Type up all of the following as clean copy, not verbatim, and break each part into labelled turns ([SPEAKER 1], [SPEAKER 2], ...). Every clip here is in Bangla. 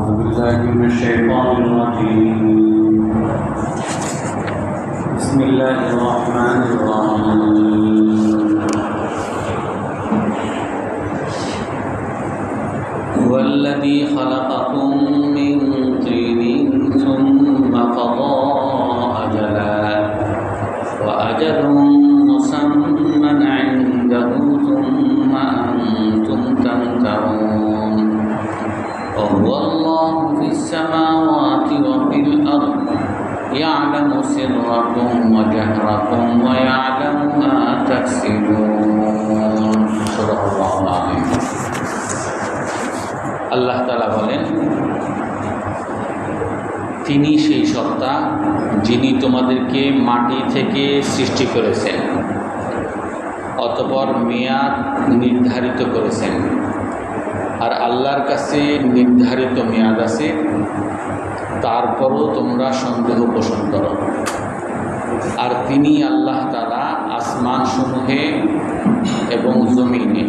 [SPEAKER 1] أعوذ بالله من الشيطان الرجيم بسم الله الرحمن الرحيم هو الذي خلقكم من طين ثم قضى أجلا وأجل مسمى عنده ثم أنتم تمترون وهو الله في السماوات وفي الأرض يعلم سركم وجهركم ويعلم ما تكسبون صدق الله العظيم আল্লাহ তাআলা বলেন, তিনি সেই সত্তা যিনি তোমাদেরকে মাটি থেকে সৃষ্টি করেছেন, অতঃপর মেয়াদ নির্ধারিত করেছেন। আর আল্লাহর কাছে নির্ধারিত মেয়াদ আছে, তারপরও তোমরা সন্দেহ পোষণ করো। আর তিনি আল্লাহ তাআলা আসমানসমূহে এবং জমিনে,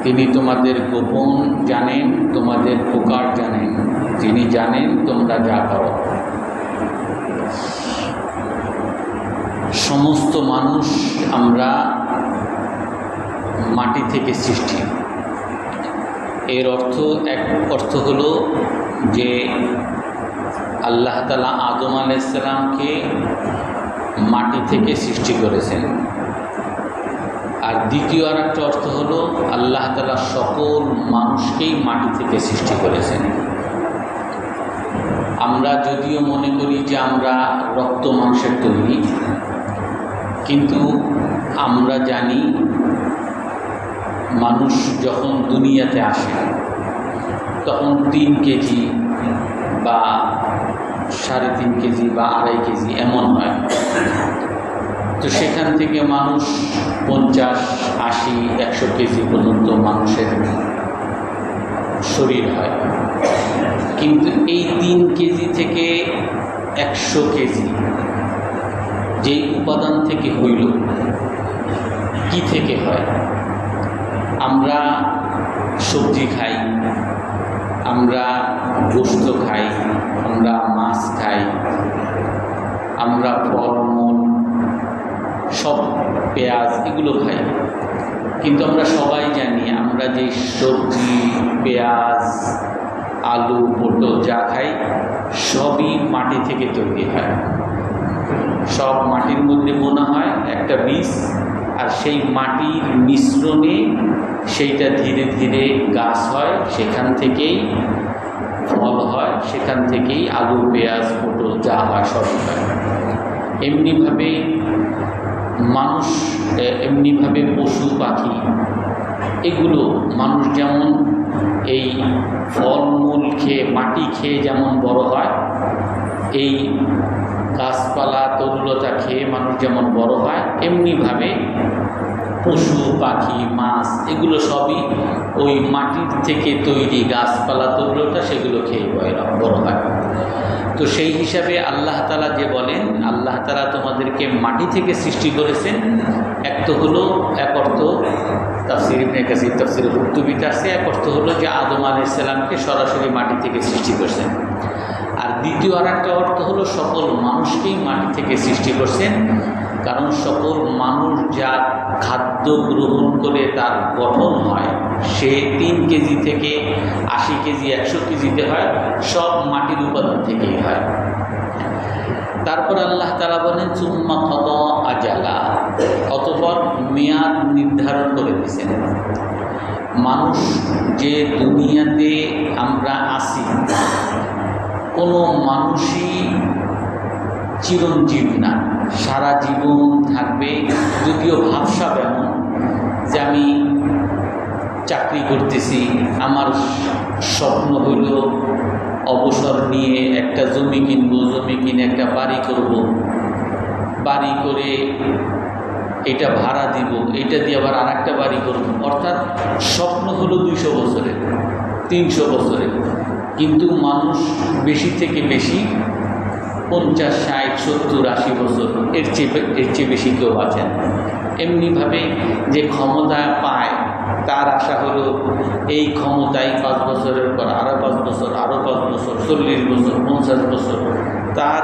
[SPEAKER 1] তিনি তোমাদের গোপন জানেন, তোমাদের প্রকার জানেন, তিনি জানেন তোমরা যা করো। সমস্ত মানুষ আমরা মাটি থেকে সৃষ্টি। এর এক অর্থ হলো যে আল্লাহ তাআলা আদম আলাইহিস সালামকে মাটি থেকে সৃষ্টি করেছেন। আর দ্বিতীয় আর একটা অর্থ হলো আল্লাহ তাআলা সকল মানুষকেই মাটি থেকে সৃষ্টি করেছেন। আমরা যদিও মনে করি যে আমরা রক্ত মাংসের তৈরি, কিন্তু আমরা জানি মানুষ যখন দুনিয়াতে আসে তখন 3 কেজি বা 3.5 কেজি বা 2.5 কেজি এমন হয়। তো সেখান থেকে মানুষ 50, 80, 100 কেজি পর্যন্ত মানুষের শরীর হয়। কিন্তু এই 3 কেজি থেকে 100 কেজি যেই উপাদান থেকে হইল, কি থেকে হয়? আমরা সবজি খাই, আমরা গোশত খাই, আমরা মাছ খাই, আমরা ফলমূল, সব পেঁয়াজ এগুলো খাই। কিন্তু আমরা সবাই জানি আমরা যে সবজি, পেঁয়াজ, আলু, পটল যা খাই সবই মাটি থেকে তৈরি হয়। সব মাটির মধ্যে বোনা হয় একটা বীজ, আর সেই মাটির মিশ্রণে সেইটা ধীরে ধীরে গাছ হয়, সেখান থেকেই ফল হয়, সেখান থেকেই আলু, পেঁয়াজ, পটল যা হয় সবই হয়। এমনিভাবে মানুষ, এমনিভাবে পশু পাখি, এগুলো মানুষ যেমন এই ফলমূল খেয়ে, মাটি খেয়ে যেমন বড় হয়, এই গাছপালা তরুলতা খেয়ে মানুষ যেমন বড় হয়, এমনিভাবে পশু পাখি, মাছ এগুলো সবই ওই মাটির থেকে তৈরি গাছপালা তরুলতা সেগুলো খেয়ে বড় হয়। তো সেই হিসাবে আল্লাহ তাআলা যে বলেন আল্লাহ তাআলা তোমাদেরকে মাটি থেকে সৃষ্টি করেছেন, এক অর্থ তাফসীর ইবনে কাসীর, তাফসীর কুরতুবীতে আছে, এক অর্থ হলো যে আদম আলাইহিস সালামকে সরাসরি মাটি থেকে সৃষ্টি করেছেন। আর দ্বিতীয় আর একটা অর্থ হলো সকল মানুষকেই মাটি থেকে সৃষ্টি করছেন, কারণ সকল মানুষ যা খাদ্য গ্রহণ করে তার গঠন হয় সে 3 কেজি থেকে 80 কেজি 100 কেজিতে হয়, সব মাটির উপাদান থেকেই হয়। তারপর আল্লাহ তাআলা বলেন সুম্মা কাদা আজালা, অতঃপর মেয়াদ নির্ধারণ করে দিয়েছেন। মানুষ যে দুনিয়াতে আমরা আসি, কোনো মানুষই চিরঞ্জীব না, সারা জীবন থাকবে। যদিও ভাবসাব এমন যে আমি চাকরি করতেছি, আমার স্বপ্ন হইল অবসর নিয়ে একটা জমি কিনবো, জমি কিনে একটা বাড়ি করব, বাড়ি করে এটা ভাড়া দিব, এটা দিয়ে আবার আর একটা বাড়ি করব। অর্থাৎ স্বপ্ন হলো 200 বছরের, 300 বছরের, কিন্তু মানুষ বেশি থেকে বেশি 50, 60, 70, 80 বছর, এর চেয়ে বেশি কেউ আছেন। এমনিভাবে যে ক্ষমতা পায় তার আশা হলো এই ক্ষমতায় 5 বছরের পর আরও 5 বছর, আরও 5 বছর, 40 বছর, 50 বছর। তার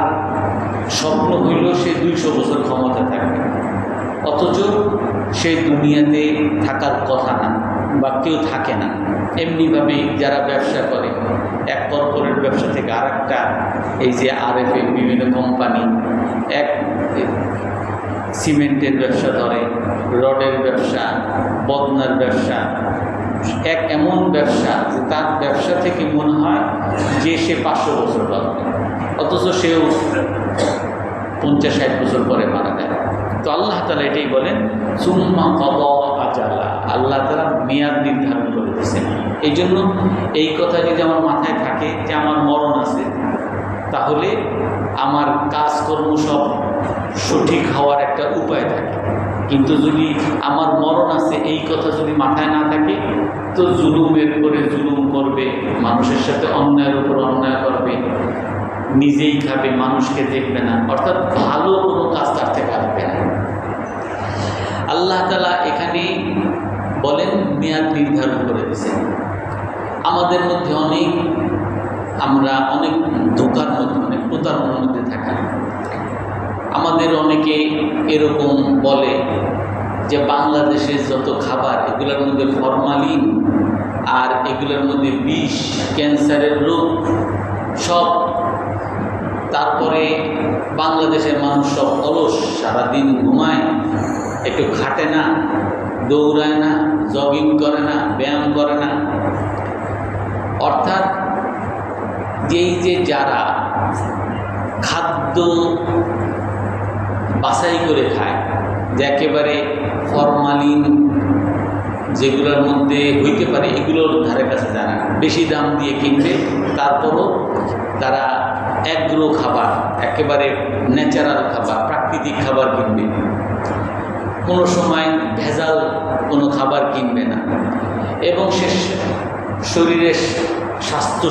[SPEAKER 1] স্বপ্ন হইল সে 200 বছর ক্ষমতা থাকবে, অথচ সে দুনিয়াতে থাকার কথা না বা কেউ থাকে না। এমনিভাবেই যারা ব্যবসা করে, এক কর্পোরেট ব্যবসা থেকে আরেকটা, এই যে RFA বিভিন্ন কোম্পানি, এক সিমেন্টের ব্যবসা ধরে, রডের ব্যবসা, বদনার ব্যবসা, এক এমন ব্যবসা যে তার ব্যবসা থেকে মনে হয় যে সে 500 বছর বাঁচবে, অথচ সেও 50-60 বছর পরে মারা যায়। তো আল্লাহ তাআলা এটাই বলেন সুম্মা ক্বাদা আজালা, আল্লাহ তাআলা মেয়াদ নির্ধারণ করে দিয়েছেন। এই জন্য এই কথা যদি আমার মাথায় থাকে যে আমার মরণ আছে, তাহলে আমার কাজকর্ম সব সঠিক হওয়ার একটা উপায় থাকে। কিন্তু যদি আমার মরণ আছে এই কথা যদি মাথায় না থাকে, তো জুলুমের পরে জুলুম করবে, মানুষের সাথে অন্যায়ের উপর অন্যায় করবে, নিজেই খাবে, মানুষকে দেখবে না, অর্থাৎ ভালো কোনো কাজ তার থেকে আসবে না। আল্লাহ তাআলা এখানে বলেন মেয়াদ নির্ধারণ করে দিয়েছেন। আমাদের মধ্যে আমরা অনেক ধোঁকার মধ্যে, অনেক প্রতারণার মধ্যে থাকি। আমাদের অনেকে এরকম বলে যে বাংলাদেশের যত খাবার এগুলোর মধ্যে ফরমালিন আর এগুলোর মধ্যে বিষ, ক্যান্সারের রোগ সব। তারপরে বাংলাদেশের মানুষ সব অলস, সারাদিন ঘুমায়, একটু খাটে না, দৌড়ায় না, জগিং করে না, ব্যায়াম করে না। অর্থাৎ যে যারা খাদ্য বাছাই করে খায়, যে একেবারে ফরমালিন যেগুলোর মধ্যে হইতে পারে এগুলোর ধারে কাছে যায় না, বেশি দাম দিয়ে কিনবে, তারপরও তারা অ্যাগ্রো খাবার, একেবারে ন্যাচারাল খাবার, প্রাকৃতিক খাবার কিনবে, কোনো সময় ভেজাল কোনো খাবার কিনবে না। এবং সে শরীরের স্বাস্থ্য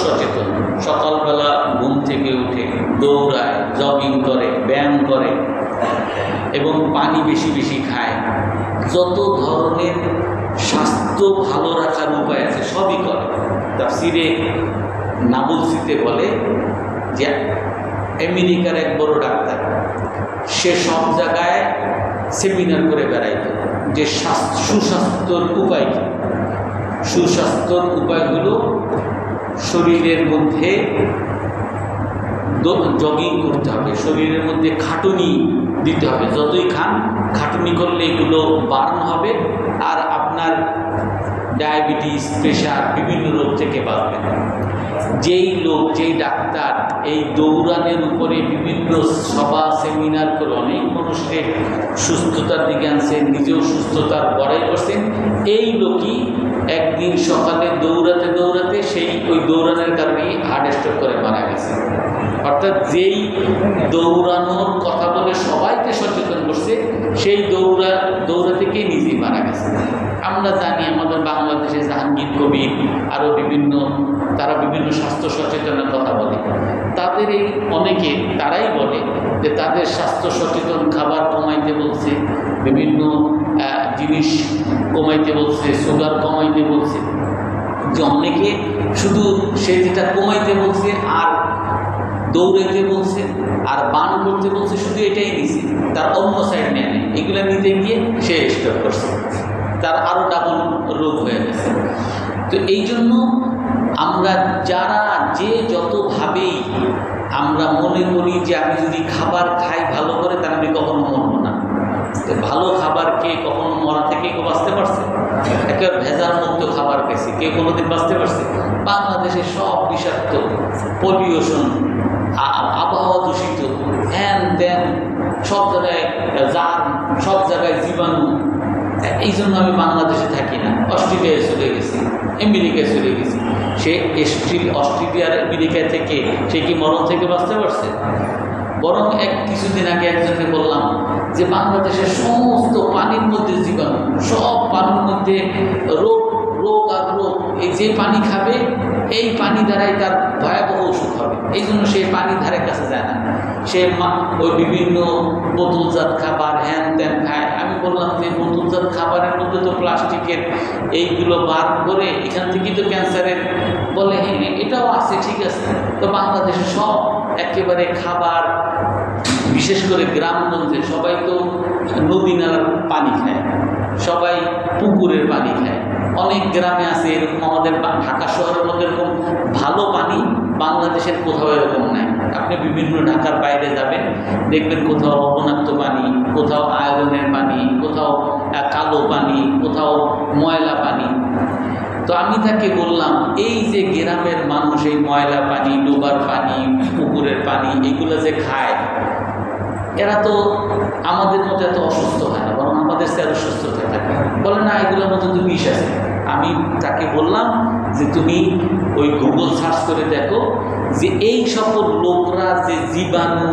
[SPEAKER 1] সচেতন, সকালবেলা ঘুম থেকে উঠে দৌড়ায়, জগিং করে, ব্যায়াম করে এবং পানি বেশি বেশি খায়। যত ধরনের স্বাস্থ্য ভালো রাখার উপায় আছে সবই করে। তাফসিরে নাবুলসিতে বলে যে আমেরিকার এক বড় ডাক্তার, সে সব জায়গায় সেমিনার করে বেড়াইত যে সুস্বাস্থ্যর উপায় কী। সুস্বাস্থ্যর উপায়গুলো শরীরের মধ্যে জগিং করতে হবে, শরীরের মধ্যে খাটুনি দিতে হবে, যতই খান খাটুনি করলে এগুলো বার্ন হবে আর আপনার ডায়াবেটিস, প্রেশার, বিভিন্ন রোগ থেকে বাঁচবেন। যেই ডাক্তার এই দৌড়ানোর উপরে বিভিন্ন সভা সেমিনার করে অনেক মানুষকে সুস্থতার দিকে আনছেন, নিজেও সুস্থতার বড়াই করছেন, এই লোকই একদিন সকালে দৌড়াতে দৌড়াতে ওই দৌড়ানোর কারণেই হার্ট স্ট্রোক করে মারা গেছে। অর্থাৎ যেই দৌড়ানোর কথা বলে সবাইকে সচেতন করছে, সেই দৌড়াতে গিয়ে নিজেই মারা গেছে। আমরা জানি আমাদের বাংলাদেশে জাহাঙ্গীর কবির আরও তারা বিভিন্ন স্বাস্থ্য সচেতনের কথা বলে। তাদের এই অনেকে তারাই বলে যে তাদের স্বাস্থ্য সচেতন খাবার কমাইতে বলছে, বিভিন্ন জিনিস কমাইতে বলছে, সুগার কমাইতে বলছে। যে অনেকে শুধু সে যেটা কমাইতে বলছে আর দৌড়াইতে বলছে আর বান করতে বলছে, শুধু এটাই নিছে, তার অন্য সাইড নেয় নেই। এগুলো নিতে গিয়ে সে স্টপ করছে, তার আরও ডাবল রোগ হয়ে গেছে। তো এই জন্য আমরা যতভাবেই আমরা মনে করি যে আমি যদি খাবার খাই ভালো করে তাহলে আমি কখনো মরবো না। ভালো খাবার কে কখনো মরা থেকে কেউ বাঁচতে পারছে? একেবারে ভেজাল মুক্ত খাবার খেয়েছি, কেউ কোনোদিন বাঁচতে পারছে? বাংলাদেশে সব বিষাক্ত, পলিউশন, আবহাওয়া দূষিত, হ্যান ত্যান, সব জায়গায় জার্ম, সব জায়গায় জীবাণু। এই জন্য আমি বাংলাদেশে থাকি না, অস্ট্রেলিয়ায় চলে গেছি, আমেরিকায় চলে গেছি। সে অস্ট্রেলিয়ার আমেরিকা থেকে সে কি মরণ থেকে বাঁচতে পারছে? বরং কিছুদিন আগে একজনকে বললাম যে বাংলাদেশের সমস্ত পানির মধ্যে জীবাণু, সব পানির মধ্যে রোগ আর রোগ। এই যে পানি খাবে এই পানি দ্বারাই তার ভয়াবহ অসুখ হবে। এই জন্য সে পানি ধারে কাছে যায় না, সে ওই বিভিন্ন বোতলজাত খাবার হ্যান ত্যান খায়। আমি বললাম যে বোতলজাত খাবারের মধ্যে তো প্লাস্টিকের এইগুলো বার করে এখান থেকেই তো ক্যান্সারের, বলে হ্যাঁ এটাও আছে, ঠিক আছে। তো বাংলাদেশে সব একেবারে খাবার, বিশেষ করে গ্রামগঞ্জে সবাই তো নদী নালার পানি খায়, সবাই পুকুরের পানি খায়। অনেক গ্রামে আছে এরকম, আমাদের ঢাকা শহরের মধ্যে এরকম ভালো পানি বাংলাদেশের কোথাও এরকম নাই। আপনি বিভিন্ন ঢাকার বাইরে যাবেন, দেখবেন কোথাও লবণাক্ত পানি, কোথাও আয়রনের পানি, কোথাও কালো পানি, কোথাও ময়লা পানি। তো আমি তাকে বললাম, এই যে গ্রামের মানুষ এই ময়লা পানি, ডোবার পানি, পুকুরের পানি এগুলো যে খায়, এরা তো আমাদের মতো এত অসুস্থ হয় না, বরং আমাদের সে আরো সুস্থ থাকে। বলে না, এগুলোর মধ্যে তো বিষ আছে। আমি তাকে বললাম যে তুমি ওই গুগল সার্চ করে দেখো যে এই সকল লোকরা যে জীবাণু,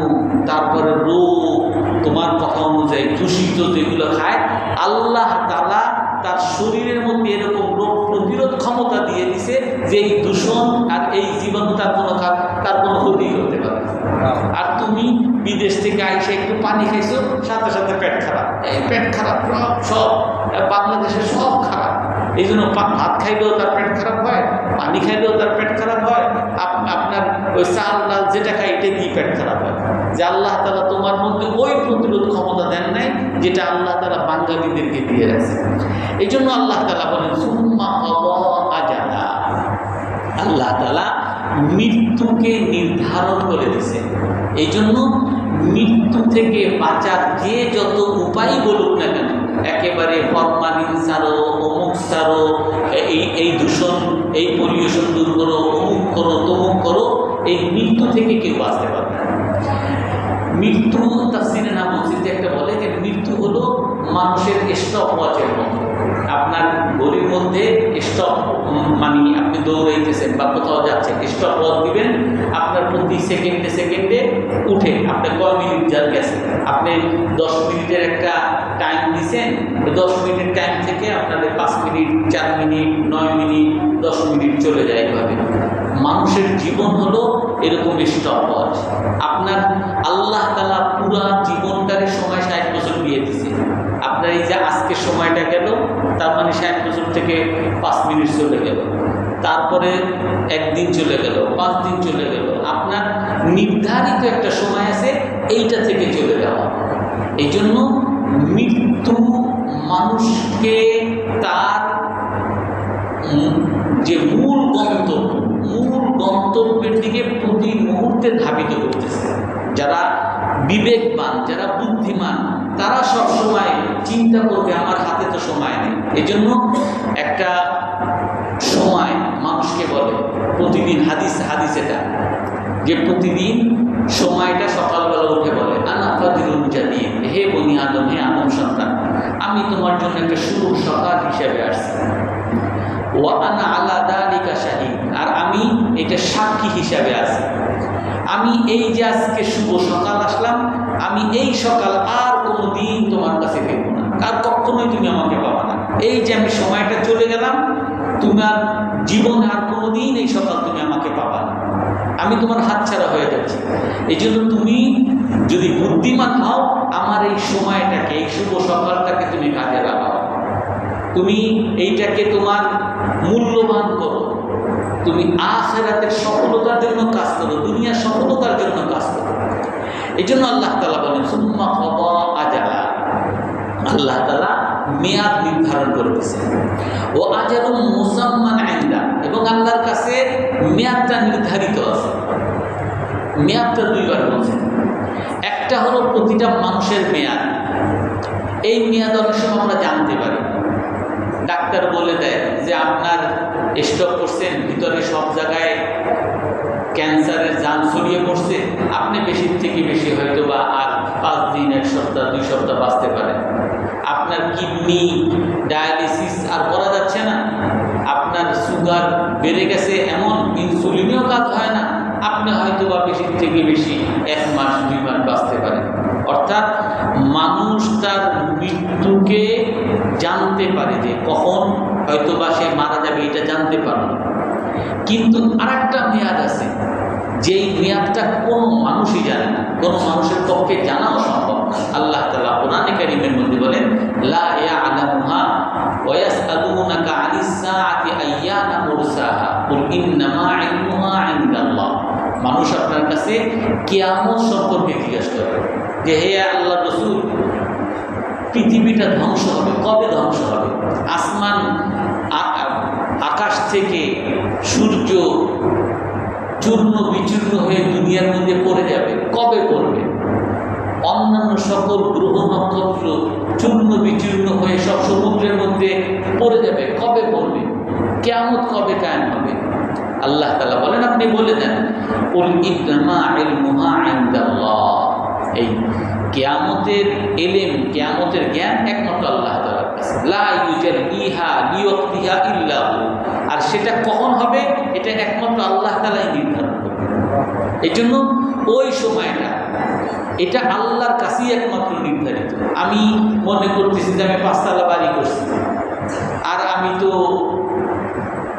[SPEAKER 1] তারপরে রোগ, তোমার কথা অনুযায়ী দূষিত যেগুলো খায়, আল্লাহ তাআলা তার শরীরের মধ্যে এরকম রোগ প্রতিরোধ ক্ষমতা দিয়ে দিছে যে এই দূষণ আর এই জীবাণু তার কোনো ক্ষতি করতে পারে। আর তুমি বিদেশ থেকে আইসে একটু পানি খাইছো, সাথে সাথে পেট খারাপ, এই পেট খারাপ সব বাংলাদেশে সব খারাপ। এই জন্য ভাত খাইলেও তার পেট খারাপ হয়, পানি খাইলেও তার পেট খারাপ হয়, আপনার ওই চাল ডাল যেটা খাই এটা দিয়ে পেট খারাপ হয়। যে আল্লাহ তাআলা তোমার মধ্যে ওই প্রতিরোধ ক্ষমতা দেন নাই যেটা আল্লাহ তাআলা বাঙালিদেরকে দিয়ে রাখছে। এই জন্য আল্লাহ তাআলা বলেন সুম্মা ক্বাদা আজালা, আল্লাহ তাআলা মৃত্যুকে নির্ধারণ করে দিয়েছে। এই জন্য মৃত্যু থেকে বাঁচার যে যত উপায় বলুক না কেন, একেবারে ফরমালিন ছাড়ো, অমুক ছাড়ো, এই দূষণ, এই পরিবেশন দূর করো, অমুক করো, তমুক করো, এই মৃত্যু থেকে কেউ বাঁচতে পারবে না। মৃত্যু তাফসীরে না মসজিদে একটা বলে যে মৃত্যু হলো মানুষের স্টপ ওয়াচের মতো। আপনার ঘড়ির মধ্যে স্টপ, মানে আপনি দৌড়াইতেছেন বা কোথাও যাচ্ছেন, স্টপ ওয়াচ দিবেন, আপনার প্রতি সেকেন্ডে সেকেন্ডে উঠে আপনি কয় মিনিট গেছেন, আপনি 10 মিনিটের একটা টাইম দিচ্ছেন, 10 মিনিটের টাইম থেকে আপনাদের 5 মিনিট, 4 মিনিট, 9 মিনিট, 10 মিনিট চলে যায়। এইভাবে মানুষের জীবন হলো এরকম স্টপ ওয়াচ। আপনার আল্লাহ তাআলা পুরা জীবনটারে সময় 60 বছর দিয়ে দিচ্ছে। আপনার এই যে আজকের সময়টা গেল, তার মানে 60 বছর থেকে 5 মিনিট চলে গেল, তারপরে একদিন চলে গেল, 5 দিন চলে গেল। আপনার নির্ধারিত একটা সময় আছে, এইটা থেকে চলে যাওয়া। এই জন্য মৃত্যু মানুষকে তার যে মূল গন্তব্যের দিকে প্রতি মুহূর্তে ধাবিত করতেছে। যারা বিবেকবান, যারা বুদ্ধিমান, তারা সব সময় চিন্তা করবে আমার হাতে তো সময় নেই। এই জন্য একটা সময় মানুষকে বলে প্রতিদিন, হাদিস এটা যে প্রতিদিন সময়টা সকালবেলা উঠে বলে আনা ফাদিলুন জাদিদ, হে বনি আদম, হে আদম সন্তান, আমি তোমার জন্য একটা শুভ সকাল হিসেবে আসছি। ওয়া আনা আলা যালিকা শাহীদ, আর আমি এটা সাক্ষী হিসাবে আছি। আমি এই যে আজকে শুভ সকাল আসলাম, আমি এই সকাল আর কোনো দিন তোমার কাছে পেব না, আর কখনোই তুমি আমাকে পাবা না। এই যে আমি সময়টা চলে গেলাম, তোমার জীবনে আর কোনো দিন এই সকাল তুমি আমাকে পাবা না, আমি তোমার হাতছাড়া হয়ে যাচ্ছি। এই জন্য তুমি যদি বুদ্ধিমান হও, আমার এই সময়টাকে, এই শুভ সকালটাকে তুমি কাজে লাগাও, তুমি এইটাকে তোমার মূল্যবান করো, তুমি আখিরাতের সফলতার জন্য কাজ করো, দুনিয়ার সফলতার জন্য কাজ করো। এই জন্য আল্লাহ তাআলা বলেন সুম্মা ক্বাদা আজালা, আল্লাহ তাআলা মেয়াদ নির্ধারণ করতেছে। ও আজালুম মুসাম্মান ইনদা, এবং আল্লাহর কাছে মেয়াদটা নির্ধারিত আছে। মেয়াদটা দুইবার বলছেন, একটা হলো প্রতিটা মানুষের মেয়াদ। এই মেয়াদ অনেক সময় আমরা জানতে পারি, ডাক্তার বলে দেয় যে আপনার স্ট্রোক করছেন, ভিতরে সব জায়গায় ক্যান্সারের জাম ছড়িয়ে পড়ছে, আপনি বেশির থেকে বেশি হয়তো বা আর 5 দিন, 1 সপ্তাহ, 2 সপ্তাহ বাঁচতে পারেন। আপনার কিডনি ডায়ালিসিস আর করা যাচ্ছে না, আপনার সুগার বেড়ে গেছে, এমন ইনসুলিনেও কাজ হয় না, আপনি হয়তো বা বেশির থেকে বেশি 1 মাস 2 মাস বাঁচতে পারেন। অর্থাৎ মানুষ তার মৃত্যুকে জানতে পারে যে কখন হয়তো বা সে মারা যাবে, এটা জানতে পারে। কিন্তু আরেকটা মেয়াদ আছে, যেই মেয়াদটা কোনো মানুষই জানে না, কোনো মানুষের পক্ষে জানাও সম্ভব না। আল্লাহ তাআলা কোরআনে কারীমের মধ্যে বলেন লা ইয়ালামুহা ওয়া ইয়াসআলুনাকা আনিস সাআতি আইয়ানা মুরসাহা কুল ইন্নামা ইলমুহা ইনদাল্লাহ। মানুষ আপনার কাছে কিয়ামত সম্পর্কে জিজ্ঞাসা করে যে হে আল্লাহর রাসূল, পৃথিবীটা ধ্বংস হবে, কবে ধ্বংস হবে? আসমান আকাশ থেকে সূর্য চূর্ণ বিচূর্ণ হয়ে দুনিয়ার মধ্যে পড়ে যাবে, কবে পড়বে? অন্যান্য সকল গ্রহ নক্ষত্র চূর্ণ বিচূর্ণ হয়ে সব সমুদ্রের মধ্যে পড়ে যাবে, কবে পড়বে? কিয়ামত কবে কায়েম হবে? আল্লাহ তাআলা বলেন, আপনি বলে দেন কুল ইন্নামা ইলমুহা ইনদাল্লাহ। এই কিয়ামতের ইলম, কিয়ামতের জ্ঞান একমাত্র আল্লাহ তাআলার কাছে। লা ইউজাল্লিহা লিওয়াক্তিহা ইল্লা হু। আর সেটা কখন হবে এটা একমাত্র আল্লাহ তাআলাই নির্ধারণ করবেন। এই জন্য ওই সময়টা এটা আল্লাহর কাছেই একমাত্র নির্ধারিত। আমি মনে করতেছি যে আমি 5 তলা বাড়ি করছি, আর আমি তো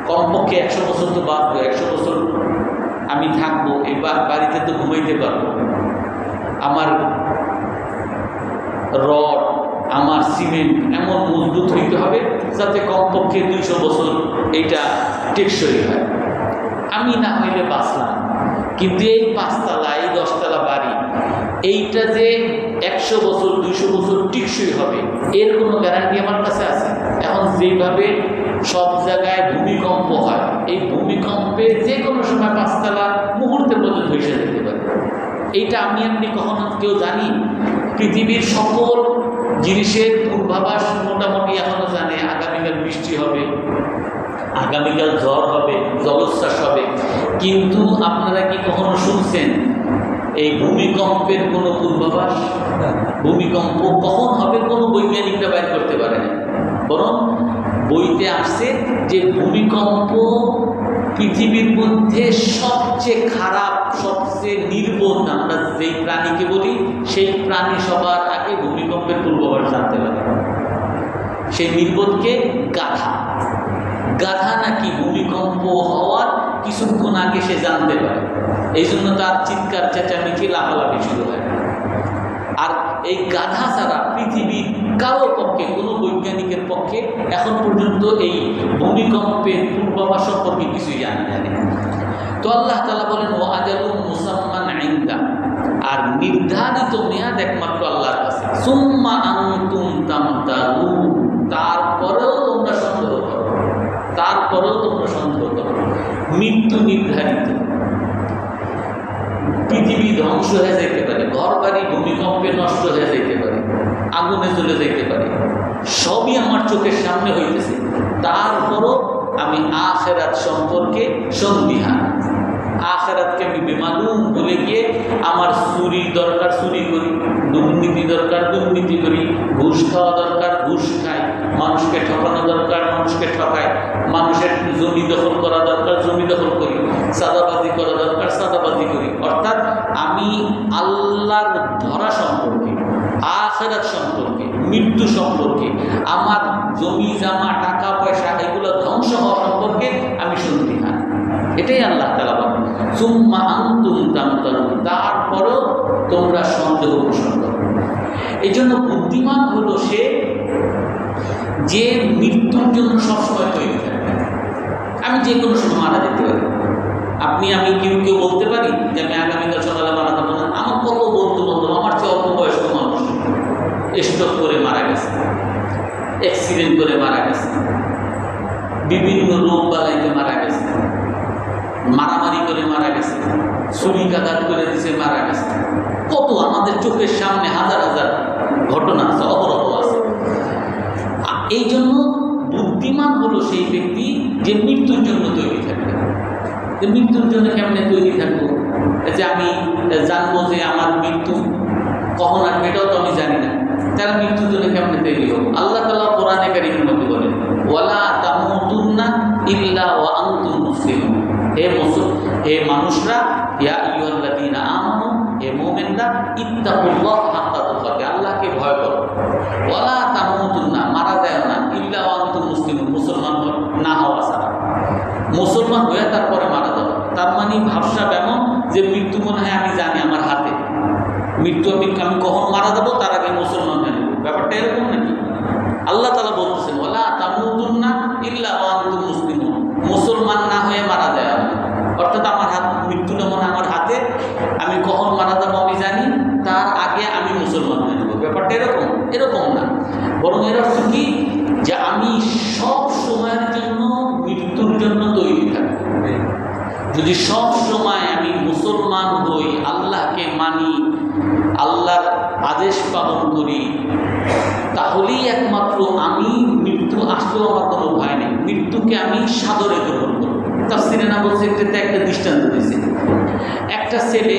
[SPEAKER 1] কমপক্ষে 100 বছর তো বাঁচবো, 100 বছর আমি থাকবো, এই বাড়িতে তো ঘুমাইতে পারবো। আমার রড, আমার সিমেন্ট এমন মজবুত হইতে হবে যাতে কমপক্ষে 200 বছর এইটা টেকসই হয়। আমি না হইলে বাঁচলাম, কিন্তু এই 5 তলা, এই 10 তলা বাড়ি, এইটা যে 100 বছর 200 বছর টেকসই হবে এর কোনো গ্যারান্টি আমার কাছে আছে? এখন যেভাবে সব জায়গায় ভূমিকম্প হয়, এই ভূমিকম্পে যে কোনো সময় 5 তলা মুহূর্তের মধ্যে ধসে যেতে পারে। এইটা আমি আপনি কখনো কেউ জানি? পৃথিবীর সকল জিনিসের পূর্বাভাস মোটামুটি এখনো জানে। আগামীকাল বৃষ্টি হবে, আগামীকাল ঝড় হবে, জলোচ্ছ্বাস হবে, কিন্তু আপনারা কি কখনো শুনছেন এই ভূমিকম্পের কোনো পূর্বাভাস? ভূমিকম্প কখন হবে কোনো বৈজ্ঞানিকরা বাইর করতে পারে না। বরং বইতে আসছে যে ভূমিকম্প পৃথিবীর মধ্যে সবচেয়ে খারাপ, সবচেয়ে নির্বোধ আমরা যেই প্রাণীকে বলি, সেই প্রাণী সবার আগে ভূমিকম্পের পূর্বাভাস জানতে পারে। সেই নির্বোধকে গাধা। গাধা নাকি ভূমিকম্প হওয়ার কিছুক্ষণ আগে সে জানতে পারে, এই জন্য তার চিৎকার চেঁচামেচি লাফালাফি শুরু হয়। আর এই গাধা ছাড়া পৃথিবীর কারো পক্ষে, কোনো বৈজ্ঞানিকের পক্ষে এখন পর্যন্ত এই ভূমিকম্পের পূর্বাভাস সম্পর্কে কিছুই জানা যায় না। তো আল্লাহ তাআলা বলেন ওয়া আজালুম মুসাম্মান ইনদা, আর নির্ধারিত মেয়াদ একমাত্র আল্লাহর কাছে। সুম্মা আনতুম তামতারুন, তারপরেও তোমরা সন্দেহ করো, তারপরেও তোমরা সন্দেহ করো। মৃত্যু নির্ধারিত, পৃথিবী ধ্বংস হয়ে যেতে পারে, ঘর বাড়ি ভূমিকম্পে নষ্ট হয়ে যেতে পারে, আগুনে জ্বলে যেতে পারে, সবই আমার চোখের সামনে হইতেছে, তারপরও আমি আখিরাত সম্পর্কে সন্দিহান। আখিরাতকে আমি বেমালুম ভুলে গিয়ে আমার চুরি দরকার চুরি করি, দুর্নীতি দরকার দুর্নীতি করি, ঘুষ খাওয়া দরকার ঘুষ খাই, মানুষকে ঠকানো দরকার মানুষকে ঠকাই, মানুষের জমি দখল করা দরকার জমি দখল করি, সাদাবাজি করা দরকার সাদাবাজি করি। অর্থাৎ আমি আল্লাহর ধরা সম্পর্কে, আখিরাত সম্পর্কে, মৃত্যু সম্পর্কে, আমার জমি জামা টাকা পয়সা এগুলো ধ্বংস হওয়া সম্পর্কে আমি সন্দিহান। এটাই আল্লাহ তাআলা বলেন সুম্মা আনতুম তামতারুন, তারপরেও তোমরা সন্দেহ পোষণ করো। এই জন্য বুদ্ধিমান হলো সে যে মৃত্যুর জন্য সবসময় তৈরি থাকবে। আমি যে কোনো সময় মারা যেতে পারি। আপনি আমি কেউ বলতে পারি যে আমি আগামীকাল সকালে মারা যাবো না। আমার কত বন্ধু বান্ধব আমার চেয়ে অল্প বয়স্ক মানুষ স্ট্রোক করে মারা গেছে, অ্যাক্সিডেন্ট করে মারা গেছে, বিভিন্ন রোগ বালাইতে মারা গেছে, মারামারি করে মারা গেছে, ছুরিকাঘাত করে দিছে মারা গেছে। কত আমাদের চোখের সামনে হাজার হাজার ঘটনা আছে, অবরত আছে। এই জন্য বুদ্ধিমান হলো সেই ব্যক্তি যে মৃত্যুর জন্য তৈরি থাকবে। মৃত্যুর জন্য কেমনে তৈরি থাকবো? যে আমি জানবো যে আমার মৃত্যু কখন আসবে এটাও তো আমি জানি না, তার মৃত্যুর জন্য কেমনে তৈরি হবো? আল্লাহ তাআলা কোরআনে কারীমের মধ্যে বলেন ওয়ালা তামুতুন্না ইল্লা ওয়া আনতুম মুসলিমুন। হে মানুষরা, ইয়া আইয়ুহাল্লাযীনা আমানু, হে মুমিনরা, ইত্তাকুল্লাহ হাক্কা তুকাতিহি, আল্লাহকে ভয় করো। ওয়ালা তামুতুন্না, মারা যায় না, ইল্লা ওয়া আনতুম মুসলিমুন, মুসলমান না হওয়া ছাড়া। মুসলমান হয়ে তারপরে মারা যাবে, তার মানে ভাবসাব এমন যে মৃত্যু মনে হয় আমি জানি আমার হাতে, মৃত্যু আমি কখন মারা যাবো তার আগে মুসলমান হয়ে নেব। ব্যাপারটা এরকম নাকি? না হয়ে মারা যায় আমি, অর্থাৎ আমার মৃত্যু যেমন আমার হাতে, আমি কখন মারা যাবো আমি জানি, তার আগে আমি মুসলমান হয়ে যাবো। ব্যাপারটা এরকম না, বরং এর অর্থ কি যে আমি সব সময়ের জন্য মৃত্যুর জন্য তৈরি থাকি। যদি সব সময় আমি মুসলমান হই, আল্লাহকে মানি, আল্লাহর আদেশ পালন করি, তাহলেই একমাত্র আমি মৃত্যু আসলেও আমার কোনো ভয় নেই, মৃত্যুকে আমি সাদরে গ্রহণ করব। তাফসীরে বলছে একটা দৃষ্টান্ত দিয়েছে। একটা ছেলে,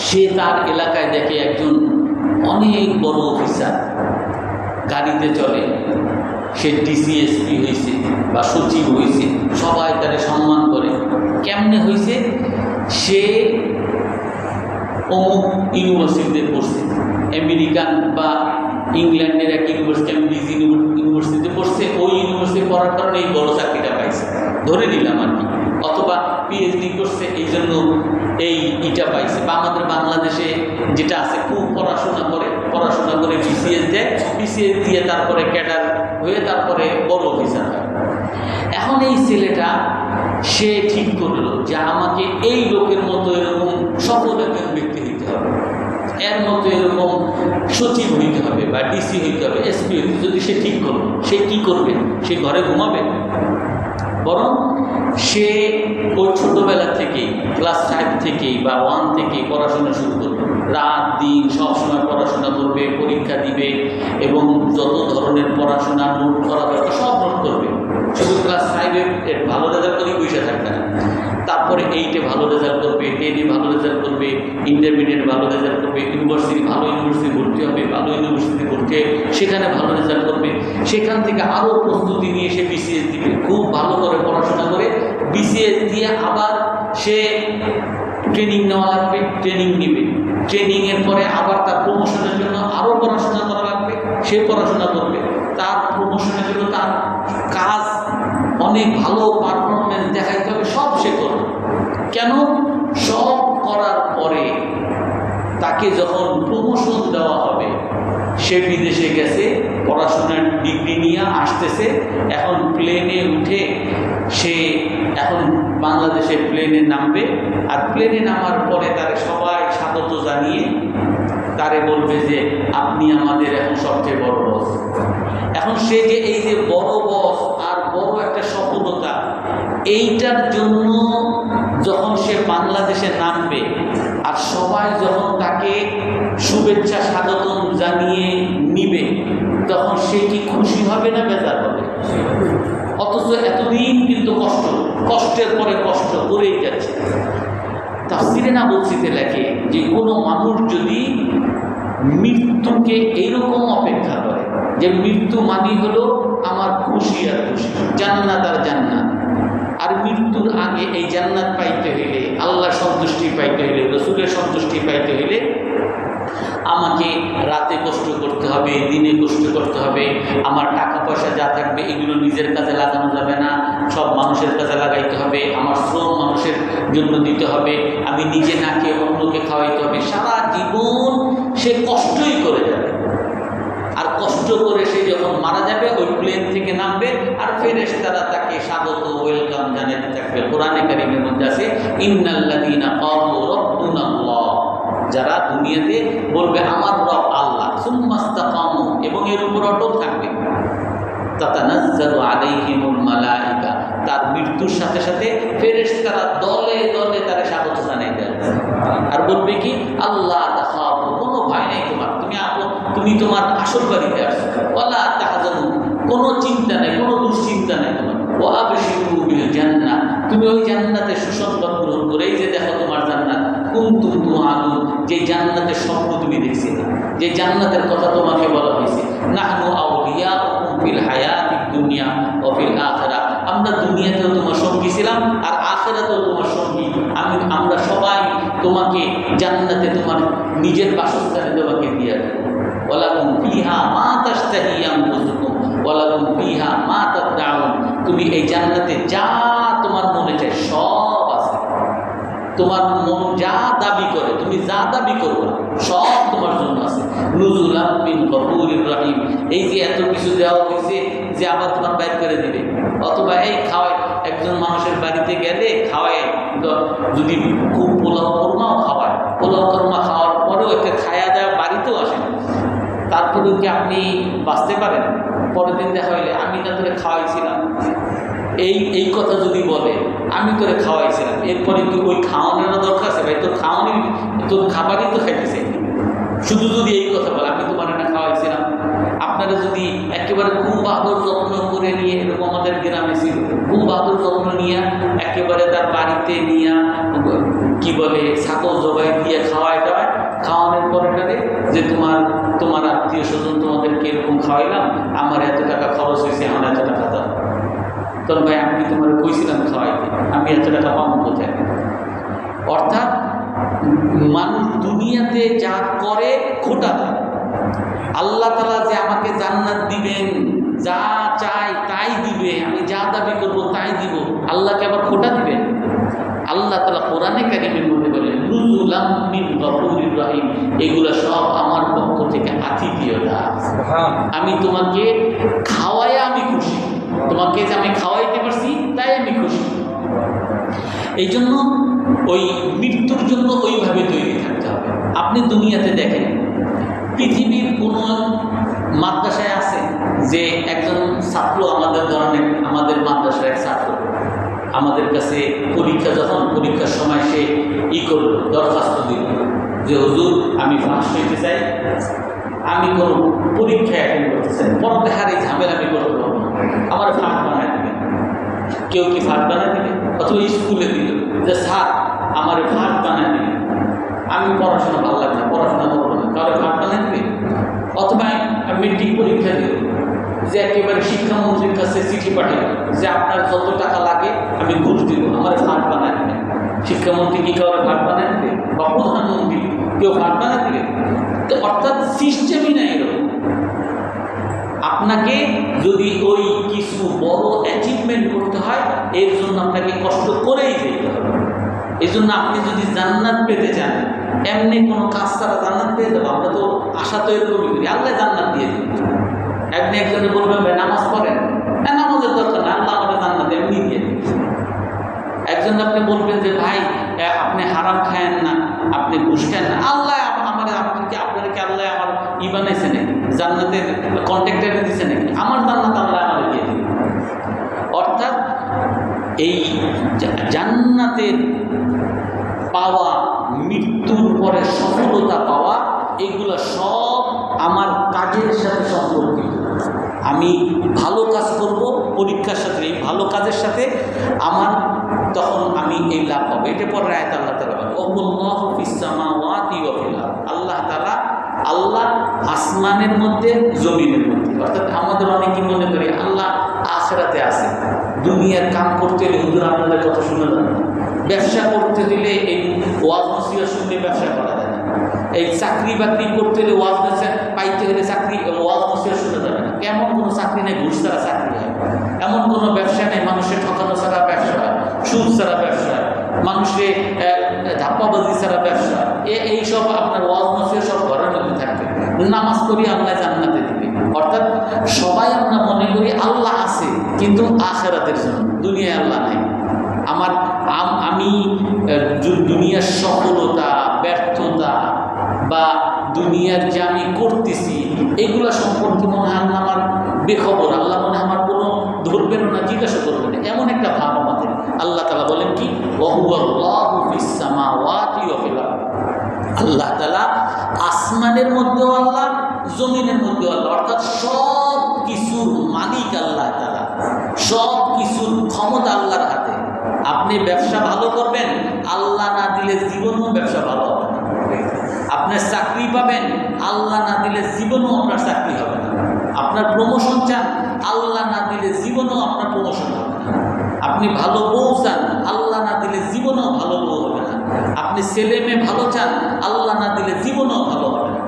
[SPEAKER 1] সে তার এলাকায় দেখে একজন অনেক বড় অফিসার গাড়িতে চলে, সে ডিসিএসপি হয়েছে বা সচিব হয়েছে, সবাই তাকে সম্মান করে। কেমনে হয়েছে? সে অমুক ইউনিভার্সিটিতে পড়ছে, আমেরিকান বা ইংল্যান্ডের এক ইউনিভার্সিটি, ইউনিভার্সিটিতে পড়ছে, ওই ইউনিভার্সিটি পড়ার কারণে এই বড় চাকরিটা পাইছে, ধরে নিলাম আর কি। অথবা পিএইচডি করছে, এই জন্য এইটা পাইছে। বা আমাদের বাংলাদেশে যেটা আছে, খুব পড়াশোনা করে বিসিএস দেয়, বিসিএস দিয়ে তারপরে ক্যাডার হয়ে তারপরে বড় অফিসার হয়। এখন এই ছেলেটা সে ঠিক করলো যে আমাকে এই লোকের মতো এরকম সফল একজন ব্যক্তি হইতে হবে, এর মতো এরকম সচিব হইতে হবে বা ডিসি হইতে হবে, এসপি হইতে। যদি সে ঠিক করলো, সে কি করবে? সে ঘরে ঘুমাবে? বরং সে ওই ছোটোবেলা থেকেই, ক্লাস 5 থেকেই বা 1 থেকেই পড়াশোনা শুরু করবে। রাত দিন সবসময় পড়াশোনা করবে, পরীক্ষা দিবে এবং যত ধরনের পড়াশোনা নোট করা দরকার সব নোট করবে। শুধু ক্লাস 5-এ ভালো রেজাল্ট করেই বসে থাকবে না, তারপরে 8-এ ভালো রেজাল্ট করবে, 10-এ ভালো রেজাল্ট করবে, ইন্টারমিডিয়েট ভালো রেজাল্ট করবে, ভালো ইউনিভার্সিটি ভর্তি হবে, ভালো ইউনিভার্সিটি ভর্তি হয়ে সেখানে ভালো রেজাল্ট করবে। সেখান থেকে আরও প্রস্তুতি নিয়ে সে বিসিএস দিবে, খুব ভালো করে পড়াশোনা করে বিসিএস দিয়ে আবার সে ট্রেনিং নেওয়া লাগবে, ট্রেনিং নেবে। ট্রেনিংয়ের পরে আবার তার প্রমোশনের জন্য আরও পড়াশোনা করা লাগবে, সে পড়াশোনা করবে। তার প্রমোশনের জন্য তার কাজ অনেক ভালো পারফরমেন্স দেখাইতে হবে, সব সে করবে। কেন? সব করার পরে তাকে যখন প্রমোশন দেওয়া হবে, সে বিদেশে গেছে, পড়াশোনার ডিগ্রি নিয়ে আসতেছে, এখন প্লেনে উঠে সে এখন বাংলাদেশে প্লেনে নামবে। আর প্লেনে নামার পরে তারে সবাই স্বাগত জানিয়ে তারে বলবে যে আপনি আমাদের এখন সবচেয়ে বড় বস। এখন সে যে এই যে বড় বস আর বড় একটা সফলতা, এইটার জন্য যখন সে বাংলাদেশে নামবে আর সবাই যখন তাকে শুভেচ্ছা স্বাগতম জানিয়ে নিবে, তখন সে কি খুশি হবে না বেজার হবে? অথচ এতদিন কিন্তু কষ্টের পরে কষ্ট করেই যাচ্ছে। তাফসীরে বলছিতে লেখে যে কোনো মানুষ যদি মৃত্যুকে এইরকম অপেক্ষা করে যে মৃত্যু মানি হলো আমার খুশি আর খুশি, জান্নাত আর জান্নাত, আর মৃত্যুর আগে এই জান্নাত পাইতে হইলে, আল্লাহ সন্তুষ্টি পাইতে হইলে, রাসূলের সন্তুষ্টি পাইতে হইলে আমাকে রাতে কষ্ট করতে হবে, দিনে কষ্ট করতে হবে, আমার টাকা পয়সা যা থাকবে এগুলো নিজের কাজে লাগানো যাবে না, সব মানুষের কাজে লাগাইতে হবে, আমার শ্রম মানুষের জন্য দিতে হবে, আমি নিজে না খেয়ে অন্যকে খাওয়াইতে হবে। সারা জীবন সে কষ্টই করে যাবে, আর কষ্ট করে সে যখন মারা যাবে ওই প্লেন থেকে নামবে আর ফেরেশতারা তাকে স্বাগত ওয়েলকাম জানাতে থাকবে। কোরআনে কারীমের মধ্যে আছে ইন্নাল্লাযীনা ক্বালু রাব্বুনাল্লাহ, যারা দুনিয়াতে বলবে আমার রব আল্লাহ, সুম্মাস্তাকামু, এবং এর উপর অটল থাকবে, তাতানাজ্জালু আলাইহিমুল মালাইকা, তার মৃত্যুর সাথে সাথে ফেরেশতারা দলে দলে তারে স্বাগত জানাই দেয় আর বলবে কি আল্লাহ তাখাফু, কোনো ভয় নেই তোমার, তুমি তোমার আসল বাড়িতে আসছো, ওয়ালা তাহজানু, কোনো চিন্তা নেই, কোনো দুশ্চিন্তা নেই তোমার, ওয়া আবশিরু বিল জান্নাহ, তুমি ওই জান্নাতে সুসংবাদ গ্রহণ করে, এই যে দেখো তোমার জান্নাত, কুনতুম তুআদুন, যে জান্নাতের স্বপ্ন তুমি দেখছিলে, যে জান্নাতের কথা তোমাকে বলা হয়েছে, নাহনু আউলিয়াউকুম ফিল হায়াতিদ দুনিয়া ওয়া ফিল আখিরাহ, আমরা দুনিয়াতেও তোমার সঙ্গী ছিলাম আর আখিরাতেও তোমার সঙ্গী, আমরা সবাই তোমাকে জান্নাতে তোমার নিজের বাসস্থানে তোমাকে দিয়ে দেব। ওয়ালাকুম ফিহা মা তাশতাহি আনফুসুকুম ওয়ালাকুম ফিহা মা তাদউন, তুমি এই জান্নাতে যা তোমার মনে চায় সব আছে, তোমার মন যা দাবি করে, তুমি যা দাবি করো সব তোমার জন্য আছে। নুজুলাম মিন গফুরির রহিম, এই যে এত কিছু দেওয়া হয়েছে যে আবার তোমার বাইর করে দিবে, অথবা এই খাওয়াই এক একজন মানুষের বাড়িতে গেলে খাওয়ায়, যদি খুব পোলাও কর্মাও খাওয়ায়, পোলাও কর্মা খাওয়ার পরেও একটা খায়া দেওয়া বাড়িতেও আসেন, তারপরেও কি আপনি বাঁচতে পারেন? পরের দিন দেখা হইলে আমি না তোরে খাওয়াইছিলাম, এই কথা যদি বলে আমি তোরে খাওয়াইছিলাম, এরপরে কি ওই খাওয়ানোর দরকার আছে? ভাই তোর খাওয়ানি, তোর খাবারই তো খাইতেছে। শুধু যদি এই কথা বলে আমি তোমার না খাওয়াইছিলাম, আপনারা যদি একেবারে খুব আদর যত্ন করে নিয়ে, এরকম আমাদের গ্রামে ছিল, খুব আদর যত্ন নিয়ে একেবারে তার বাড়িতে নিয়ে কি বলে ছাগল জবাই দিয়ে খাওয়ায় টাওয়ায়, খাওয়ানোর পরে যে তোমার আত্মীয় স্বজন তোমাদেরকে এরকম খাওয়াইলাম, আমার এত টাকা খরচ হয়েছে, আমার এত টাকা দাও। তখন ভাই আমি তোমার কইছিলাম খাওয়াইতে, আমি এত টাকা পাবো কোথায়? অর্থাৎ মানুষ দুনিয়াতে যা করে খোটা দেয়। আল্লাহ তাআলা যে আমাকে জান্নাত দিবেন, যা চাই তাই দিবে, আমি যা দাবি করবো তাই দিব, আল্লাহকে আবার খোটা দিবেন? আল্লাহ তাআলা কোরআনে কারীমের মধ্যে বলেন নুজুলাম মিন গফুরির রহিম, এগুলো সব আমার পক্ষ থেকে আতিথেয়তা। আমি তোমাকে খাওয়ায় আমি খুশি, তোমাকে যে আমি খাওয়াইতে পারছি তাই আমি খুশি। এই জন্য ওই মৃত্যুর জন্য ওইভাবে তৈরি থাকতে হবে। আপনি দুনিয়াতে দেখেন, পৃথিবীর কোনো মাদ্রাসায় আছে যে একজন ছাত্র, আমাদের ধরনের আমাদের মাদ্রাসার এক ছাত্র আমাদের কাছে পরীক্ষার সময় সে করল, দরখাস্ত দিল যে হুজুর আমি ফার্স্ট হইতে চাই, আমি কোনো পরীক্ষা অ্যাটেন্ড করতে চাই, পড়ালেখার এই ঝামেলা আমি করতে পারবো না, আমার ফার্স্ট বানায় দিবে। কেউ কি ফার্স্ট বানায় দিবে? অথবা স্কুলে দিল যে স্যার আমার ফার্স্ট বানায় দিবে, আমি পড়াশোনা ভালো লাগে না, পড়াশোনা করবো না, কারো ফার্স্ট বানায় দিবে। অথবা মেট্রিক পরীক্ষা দিল, যে একেবারে শিক্ষামন্ত্রীর কাছে চিঠি পাঠাই যে আপনার যত টাকা লাগে আমি ঘুষ দিব, আমার ফার্স্ট বানায় দিবে। শিক্ষামন্ত্রী কি কারো ফার্স্ট বানায় দিবে? বা প্রধানমন্ত্রী কেউ ফার্স্ট বানায় দিবে? অর্থাৎ সিস্টেমই না এরকম। আপনাকে যদি ওই কিছু বড় অ্যাচিভমেন্ট করতে হয়, এর জন্য আপনাকে কষ্ট করেই যেতে হবে। এই জন্য আপনি যদি জান্নাত পেতে চান, এমনি কোনো কাজ ছাড়া জান্নাত পেয়ে যাবো? আমরা তো আশা তো এরকমই করি, আল্লাহ জান্নাত দিয়ে দিন। আপনি একজনে বলবেন ভাই নামাজ পড়েন, হ্যাঁ নামাজের দরকার না, আল্লাহ আমাদের জান্নাত এমনি দিয়ে দিন। একজন আপনি বলবেন যে ভাই আপনি হারাম খায়েন না, আপনি ঘুষ খান না, আল্লাহ আপনাদেরকে আল্লাহ আমার বানাইছে নাকি, জান্নাতের কন্ট্রাক্টরে দিচ্ছে নাকি, আমার জান্নাত আল্লাহ আমার দিয়ে দিন। অর্থাৎ এই জান্নাতের পাওয়া, মৃত্যুর পরে সফলতা পাওয়া, এগুলো সব আমার কাজের সাথে সম্পর্কিত। আমি ভালো কাজ করব, পরীক্ষার সাথে এই ভালো কাজের সাথে আমার, তখন আমি এই লাভ পাবো। এটা পরে আয়াত আল্লাহ তাআলা বলেন ওয়াল্লাহু ফিস সামাওয়াতি ওয়া ফিল আরদ, আল্লাহ তাআলা, আল্লাহ আসমানের মধ্যে জমিনের মধ্যে। অর্থাৎ আমাদের অনেকে মনে করি আল্লাহ আখিরাতে আছে, দুনিয়ার কাম করতে হলে হুজুর আপনাদের কথা শুনে যান, ব্যবসা করতে হলে এই ওয়াজ নসিহত শুনলে ব্যবসা করা যায় না, এই চাকরি বাকরি করতে হলে ওয়াজ পাইতে হলে চাকরি ওয়াজ নসিহত শুনে যাবে না। এমন কোনো চাকরি নেই ঘুষ ছাড়া চাকরি হয়, এমন কোনো ব্যবসা নেই মানুষের ঠকানো ছাড়া ব্যবসা হয়, সুদ ছাড়া ব্যবসা হয়, মানুষের ধাপ্পাবাজি ছাড়া ব্যবসা। এইসব আপনার ওয়াজ নসিহত সব ঘরের মধ্যে থাকবে। নামাজ পড়ি আল্লাহ জান্নাতে দিবে। অর্থাৎ সবাই আমরা মনে করি আল্লাহ আছে, কিন্তু আখিরাতের জন্য, দুনিয়ায় আল্লাহ নাই। আমি দুনিয়ার সফলতা, ব্যর্থতা বা দুনিয়ার যে আমি করতেছি এগুলো সম্পর্কে মনে হয় আল্লাহ আমার বেখবর, আল্লাহ মনে হয় আমার কোনো ধরবেন না, জিজ্ঞাসা করবেন, এমন একটা ভাব আমাদের। আল্লাহ তাআলা বলেন কি ওয়াহুয়াল্লাহু ফিস সামাওয়াতি ওয়া ফিল আরদ, আল্লাহ তাআলা আসমানের মধ্যেও আল্লাহ, জমিনের মধ্যেও আল্লাহ। অর্থাৎ সব কিছুর মালিক আল্লাহ তাআলা, সব কিছুর ক্ষমতা আল্লাহর হাতে। আপনি ব্যবসা ভালো করবেন, আল্লাহ না দিলে জীবনও ব্যবসা ভালো হবে না। আপনার চাকরি পাবেন, আল্লাহ না দিলে জীবনও আপনার চাকরি হবে না। আপনার প্রমোশন চান, আল্লাহ না দিলে জীবনও আপনার প্রমোশন হবে না। আপনি ভালো বউ চান, আল্লাহ না দিলে জীবনও ভালো বউ হবে না। আপনি ছেলে মেয়ে ভালো চান, আল্লাহ না দিলে জীবনও ভালো হবে না।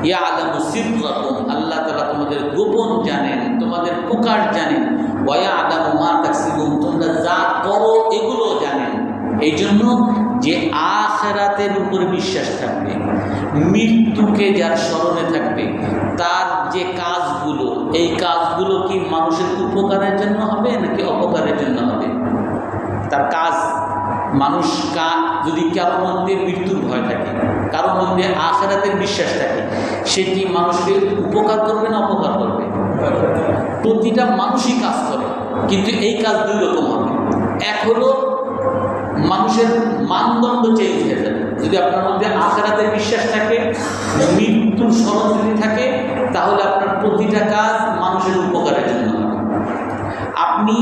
[SPEAKER 1] ইয়ালামু সিররাকুম, আল্লাহ তাআলা তোমাদের গোপন জানেন, তোমাদের প্রকাশ জানেন। ওয়া ইয়ালামু মা তাকসিবুন, তোমরা যা করো এগুলো জানেন। এই জন্য যে আখিরাতের উপর বিশ্বাস থাকবে, মৃত্যুকে যার স্মরণে থাকবে, তার যে কাজগুলো, এই কাজগুলো কি মানুষের উপকারের জন্য হবে নাকি অপকারের জন্য হবে? তার কাজ মানুষ যদি কারোর মধ্যে মৃত্যুর ভয় থাকে, কারোর মধ্যে আখিরাতের বিশ্বাস থাকে, সে কি মানুষের উপকার করবে না অপকার করবে? প্রতিটা মানুষই কাজ করে, কিন্তু এই কাজ দুই রকম হবে। এক হলো মানুষের মানদণ্ড চেঞ্জ হয়ে যাবে। যদি আপনার মধ্যে আখিরাতের বিশ্বাস থাকে, মৃত্যুর স্মরণ যদি থাকে, তাহলে আপনার প্রতিটা কাজ মানুষের উপকারের জন্য হবে। আপনি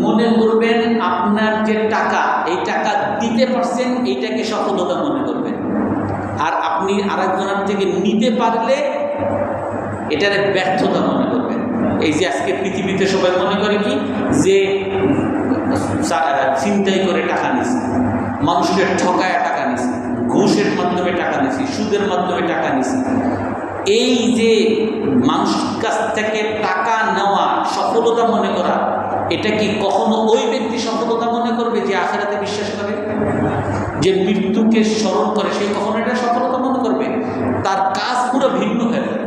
[SPEAKER 1] মনে করবেন আপনার যে টাকা, এই টাকা দিতে পারছেন, এইটাকে সফলতা মনে করবেন। আর আপনি আরেকজনের থেকে নিতে পারলে এটার ব্যর্থতা মনে করবেন। এই যে আজকে পৃথিবীতে সবাই মনে করে কি, যে ছিনতাই করে টাকা নিছি, মানুষকে ঠকায় টাকা নিছি, ঘুষের মাধ্যমে টাকা নিছি, সুদের মাধ্যমে টাকা নিছি। এই যে মানুষের কাছ থেকে টাকা নেওয়া সফলতা মনে করা, এটা কি কখনো ওই ব্যক্তি সফলতা মনে করবে যে আখিরাতে বিশ্বাস করে, যে মৃত্যুকে স্মরণ করে? সে কখনো এটা সফলতা মনে করবে? তার কাজ পুরো ভিন্ন হয়ে যাবে।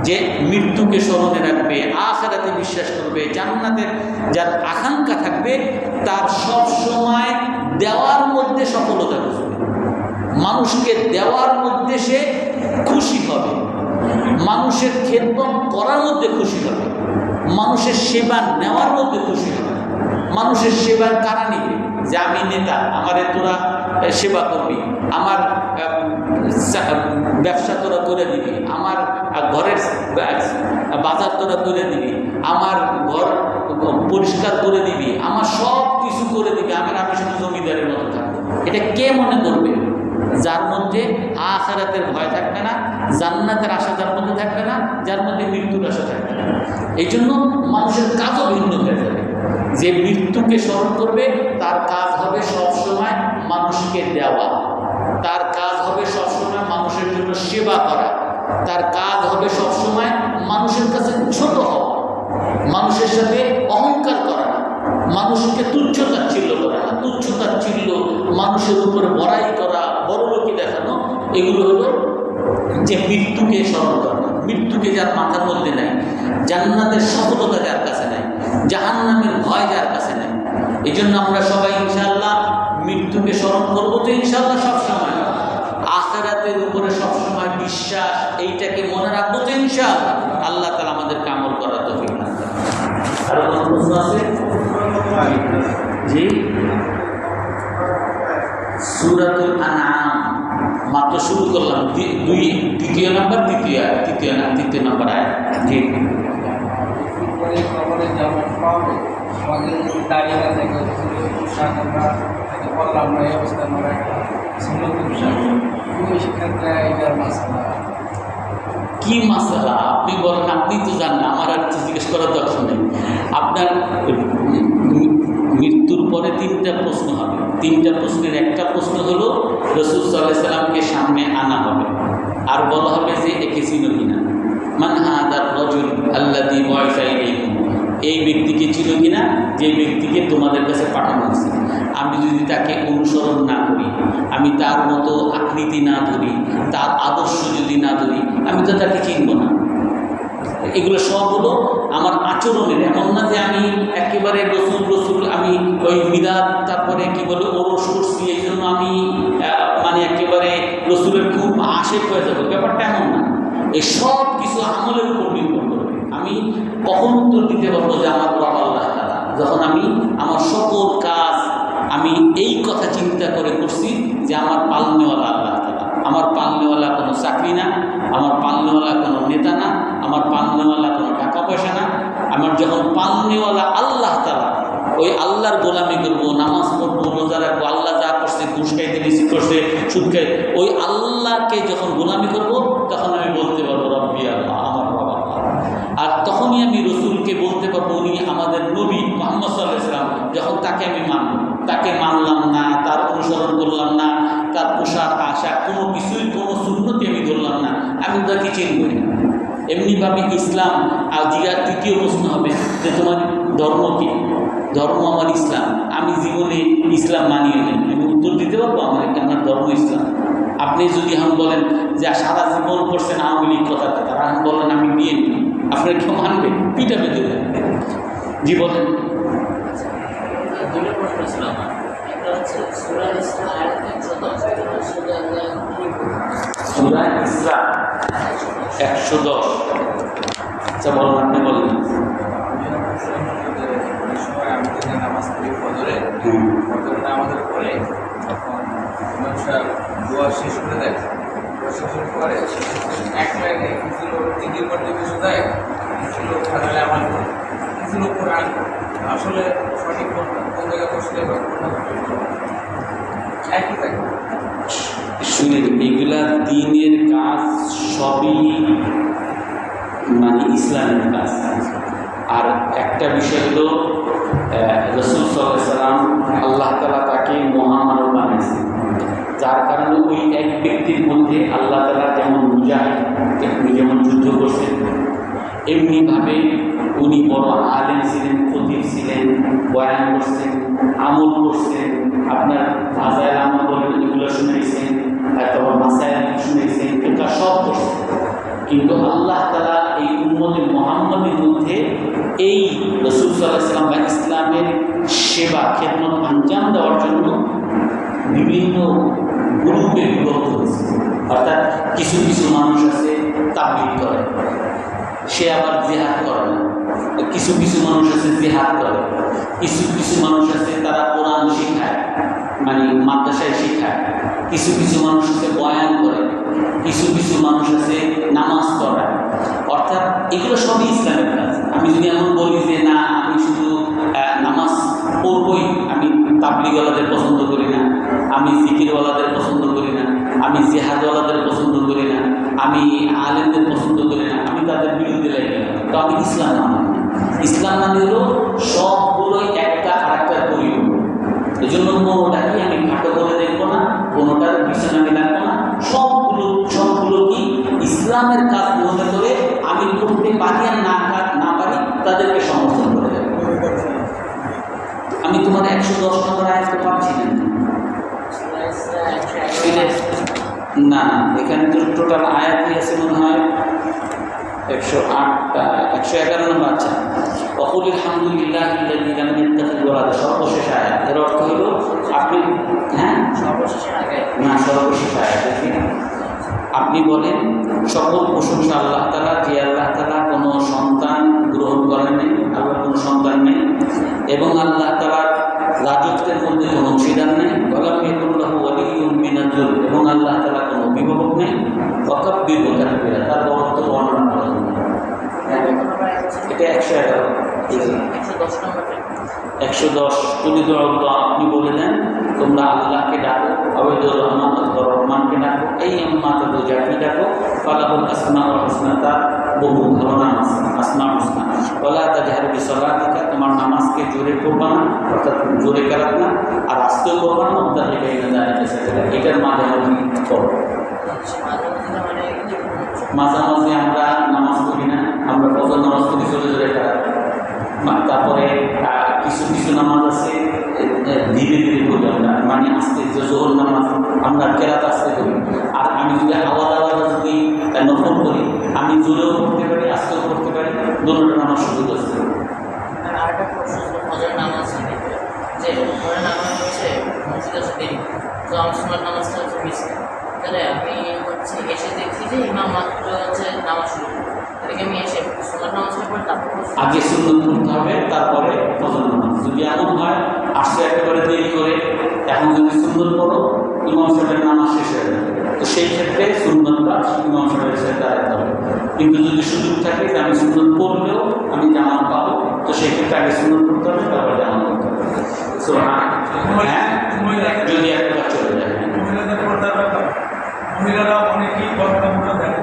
[SPEAKER 1] যে মৃত্যুকে স্মরণে রাখবে, আখিরাতে বিশ্বাস করবে, জান্নাতের যার আকাঙ্ক্ষা থাকবে, তার সব সময় দেওয়ার মধ্যে সফলতা খুঁজবে, মানুষকে দেওয়ার মধ্যে সে খুশি হবে, মানুষের খেদমত করার মধ্যে খুশি হবে, মানুষের সেবা নেওয়ার মধ্যে খুশি হবে। মানুষের সেবার কারা নিবে? যে আমি নেতা, আমারে তোরা সেবা করবি, আমার ব্যবসা তোরা করে দিবি, আমার ঘরের বাজার তোরা করে দিবি, আমার ঘর পরিষ্কার করে দিবি, আমার সব কিছু করে দিবি, আমি শুধু জমিদারের মতো থাকবো। এটা কে মনে করবে? যার মধ্যে আখিরাতের ভয় থাকবে না, জান্নাতের আশা যার মধ্যে থাকবে না, যার মধ্যে মৃত্যুর আশা থাকবে না। এই জন্য মানুষের কাজও ভিন্ন হয়ে যাবে। যে মৃত্যুকে স্মরণ করবে, তার কাজ হবে সবসময় মানুষকে দেওয়া, তার কাজ হবে সবসময় মানুষের জন্য সেবা করা, তার কাজ হবে সবসময় মানুষের কাছে ছোট হওয়া, মানুষের সাথে অহংকার করা না, মানুষকে তুচ্ছ-তাচ্ছিল্য করা না, তুচ্ছ-তাচ্ছিল্য, মানুষের উপর বড়াই করা, বড়লোকি দেখানো, এগুলো হলো যে মৃত্যুকে স্মরণ করা। মৃত্যুকে যার মাথার মধ্যে নেয়, জান্নাতের সফলতা যার কাছে নেয়, জাহান্নামের ভয় যার কাছে নেয়। এই জন্য আমরা সবাই ইনশাআল্লাহ মৃত্যুকে স্মরণ করবো তো ইনশাআল্লাহ সবসময়, আখিরাতের উপরে সবসময় বিশ্বাস, এইটাকে মনে রাখবো তো ইনশাআল্লাহ। আল্লাহ তাআলা আমাদেরকে আমল করার তৌফিক দান করেন। আরো কোনো প্রশ্ন আছে? জি, সূরাতুল আনআম মাত্র শুরু করলাম, তৃতীয় নাম্বার আয়াত। জি, কি মাসালা আপনি বলেন, আপনি তো জানেন, আমার আর জিজ্ঞেস করার দরকার নেই। আপনার মৃত্যুর পরে তিনটা প্রশ্ন হবে, তিনটা প্রশ্নের একটা প্রশ্ন হলো রাসূল সাল্লাল্লাহু আলাইহি সাল্লামকে সামনে আনা হবে, আর বলা হবে যে একে চিনো কিনা, মান হাদার রাজুল আল্লাযী বুইসা ইলাইকুম, এই ব্যক্তিকে চিনো কিনা যে ব্যক্তিকে তোমাদের কাছে পাঠানো হয়েছে। আমি যদি তাকে অনুসরণ না করি, আমি তার মতো আকৃতি না ধরি, তার আদর্শ যদি না ধরি, আমি তো তাকে চিনব না। এগুলো সব হলো আমার আচরণের। এমন না যে আমি একেবারে রসুল আমি ওই বিদাত, তারপরে কি বলে ওরস করছি, এই জন্য আমি মানে একেবারে রসুলের খুব আশেক হয়ে যাবো, ব্যাপারটা এমন না। এই সব কিছু আমলের উপর নির্ভর করবে। আমি কখন উত্তর দিতে পারবো যে আমার রব আল্লাহ তাআলা, যখন আমি আমার সকল কাজ আমি এই কথা চিন্তা করে করছি যে আমার পালনেওয়ালা আল্লাহ তাআলা, আমার পালনেওয়ালা কোনো চাকরি না, আমার পালনেওয়ালা কোনো নেতা না, আমার পালনেওয়ালা কোনো টাকা পয়সা না। আমার যখন পালনেওয়ালা আল্লাহ তাআলা, ওই আল্লাহর গোলামি করবো, নামাজ পড়বো, রোজা রাখবো, আল্লাহ যা করছে, ঘুষ খাইতে রিসিভ করছে, সুদ খাই, ওই আল্লাহকে যখন গোলামি করবো, তখন আমি বলতে পারবো রব্বি আল্লাহ, আমার বাবা। আর তখনই আমি রসুলকে বলতে পারবো উনি আমাদের নবী মুহাম্মদ সাল্লাল্লাহু আলাইহি ওয়াসাল্লাম। যখন তাকে আমি মানব, তাকে মানলাম না, তার অনুসরণ করলাম না, তার পোশাক আশাক কোনো কিছুই, কোনো সুন্নতি আমি ধরলাম না, আমি তাকে চিনব না। এমনিভাবে ইসলাম। আর তৃতীয় প্রশ্ন হবে যে তোমার ধর্ম কি? ধর্ম আমার ইসলাম। আমি জীবনে ইসলাম মানিয়ে নেই, আমি উত্তর দিতে পারবো আমার ধর্ম ইসলাম। আপনি যদি এখন বলেন যে সারা জীবন করছেন আওয়ামী লীগ কথা, তারা এখন বলেন আমি বিএনপি, আপনার কেউ মানবে? পিটাবে দেবেন। জি বলেন।
[SPEAKER 2] প্রশ্ন আমার, একটা হচ্ছে সূরা ইসরা আয়াত 110,
[SPEAKER 1] সূরা ইসরা 110। আচ্ছা বলুন, আপনি বলেন।
[SPEAKER 3] নামাজ পড়ি ফজরে, ফজরটা আমাদের পরে তখন ইমাম সাহেব দোয়া শেষ করে দেয়। দোয়া শেষের পরে এক লাইনে কিছু লোক দিদির মধ্যে কিছু দেয়, কিছু লোক খাদালে আমার করে, কিছু লোক কোরআন আসলে সঠিক কোন জায়গায় বসলে বা একই থাকে।
[SPEAKER 1] শুনেন, এগুলা দিনের কাজ, সবই মানে ইসলামের কাজ। আর একটা বিষয় হলো রাসূল সাল্লাল্লাহু আলাইহি ওয়াসাল্লাম আল্লাহ তাআলা তাকে মহামানব বানিয়েছেন, যার কারণে ওই এক ব্যক্তির মধ্যে আল্লাহ তাআলা যেমন মুজাহিদ, উনি যেমন যুদ্ধ করছেন, এমনিভাবে উনি বড় আলেম ছিলেন, খতিব ছিলেন, বয়ান করছেন, আমল করছেন, আপনার ফাজাইল আমল বলেন এগুলো শুনেছেন, তারপর মাসাইল শুনেছেন, এটা সব করছেন। কিন্তু আল্লাহ তাআলা এই উম্মতে মুহাম্মাদের মধ্যে এই রাসূল সাল্লাল্লাহু আলাইহি ওয়াসাল্লাম বা ইসলামের সেবা খেদমত আঞ্জাম দেওয়ার জন্য বিভিন্ন গ্রুপে বিভক্ত হয়েছে। অর্থাৎ কিছু কিছু মানুষ আছে তাবলীগ করে, সে আবার জিহাদ করে না। কিছু কিছু মানুষ আছে জিহাদ করে, কিছু কিছু মানুষ আছে তারা কোরআন শেখায়, মানে মাদ্রাসায় শেখায়, কিছু কিছু মানুষ আছে বয়ান করে, কিছু কিছু মানুষ আছে নামাজ পড়ায়। অর্থাৎ এগুলো সবই ইসলামের কাজ। আমি যদি এমন বলি যে না আমি শুধু নামাজ পড়বই, আমি তাবলীগওয়ালাদের পছন্দ করি না, আমি জিকিরওয়ালাদের পছন্দ করি না, আমি জিহাদওয়ালাদের পছন্দ করি না, আমি আলেমদের পছন্দ করি না, আমি তাদের বিরুদ্ধে লাগি না, তো আমি ইসলাম মানি না। ইসলাম মানে হলো সবগুলোই একটা আরেকটার পরিপূর্ণ। এই জন্য কোনোটাকে আমি খাটো করে দেখবো না, কোনোটার পিছনে আমি লাগবো না, সবগুলো কি ইসলামের কাজ মনে করে আমি করতে পারি আর না পারি তাদেরকে সমর্থন করে দেবো। আমি তোমার 110 নম্বর আয়াত পাচ্ছি না, এখানে তো টোটাল আয়াতই আছে মনে হয় 108টা, 111 নম্বর। আচ্ছা, ওয়াকুল আলহামদুলিল্লাহিল্লাযী লাম ইয়াত্তাখিয ওয়ালাদা, সর্বশেষ আয়াত। এর অর্থ হলো আপনি
[SPEAKER 2] সর্বশেষের আগে
[SPEAKER 1] না, সর্বশেষ আয়াত আপনি বলেন সকল প্রশংসা আল্লাহ তাআলা, যে আল্লাহ তাআলা কোনো সন্তান গ্রহণ করেন নাই, আল্লাহর কোনো সন্তান নেই, এবং আল্লাহ তাআলার রাজত্বের মধ্যে কোনো অংশীদার নেই, ওয়ালাম ইয়াকুন লাহু ওয়ালিয়্যুম মিনাল যুল, এবং আল্লাহ তাআলা কোনো অভিভাবক নেই, ওয়াকাব্বিরহু তাকবীরা, তার বরত্ব বর্ণনা করেন। এটা 111। 110 যদি আপনি বলে দেন তোমরা আল্লাহকে ডাকো, আবেদুর রহমান অথবা রহমানকে ডাকো, এই আম্মা তাদের যাকে ডাকো, ফালাহুল আসমাউল হুসনা, তার বহু ভালো নাম আছে, আসমাউল হুসনা। ওয়ালা তাজহার বিসলাতিকা, তোমার নামাজকে জোরে করবা না, অর্থাৎ জোরে কারাত না, আর আস্তে করবা না, এটার মাঝামাঝি করো। মাঝামাঝি আমরা নামাজ পড়ি না, আমরা ফজর নামাজ পড়ি জোরে জোরে কারাত। তারপরে কিছু কিছু নামাজ আছে ধীরে ধীরে করি আমরা, মানে আস্তে, জোহর নামাজ আমরা কেরাত আস্তে করি। আর আমি যদি আলাদা আলাদা যদি নফল করি, আমি জোরেও করতে পারি, আস্তেও করতে পারি, দুটোটা নামাজ সুযোগ আছে।
[SPEAKER 2] আরেকটা প্রশ্ন ছিল ফজর নামাজ নিতে, যে ফজর নামাজ হচ্ছে মসজিদে দেরি, তো আমার সুন্নাত নামাজটা হচ্ছে মিস, তাহলে আমি হচ্ছে এসে দেখছি যে ইমাম মাত্র হচ্ছে নামাজ শুরু করবে, তাহলে আমি এসে সুন্নাত নামাজটা পড়ে তারপর
[SPEAKER 1] আগে সুন্নত পড়তে হবে, তারপরে ফজর নামাজ। যদি এমন হয় আসতে একেবারে দেরি করে, এখন যদি সুন্নত পড়ো ইমাম সাহেবের নামাজ শেষ হয়ে যাবে, তো সেই ক্ষেত্রে সুন্নতটা ইমাম সাহেবের সাথে আদায় হবে। কিন্তু যদি সুযোগ থাকে যে আমি সুন্নত পড়লেও আমি জামাত পাবো, তো সেই ক্ষেত্রে আগে সুন্নত পড়তে হবে, তারপরে জামাত পড়তে হবে। যদি একবার চলে যায়,
[SPEAKER 3] মহিলারা অনেকেই বর্তমানে দেখে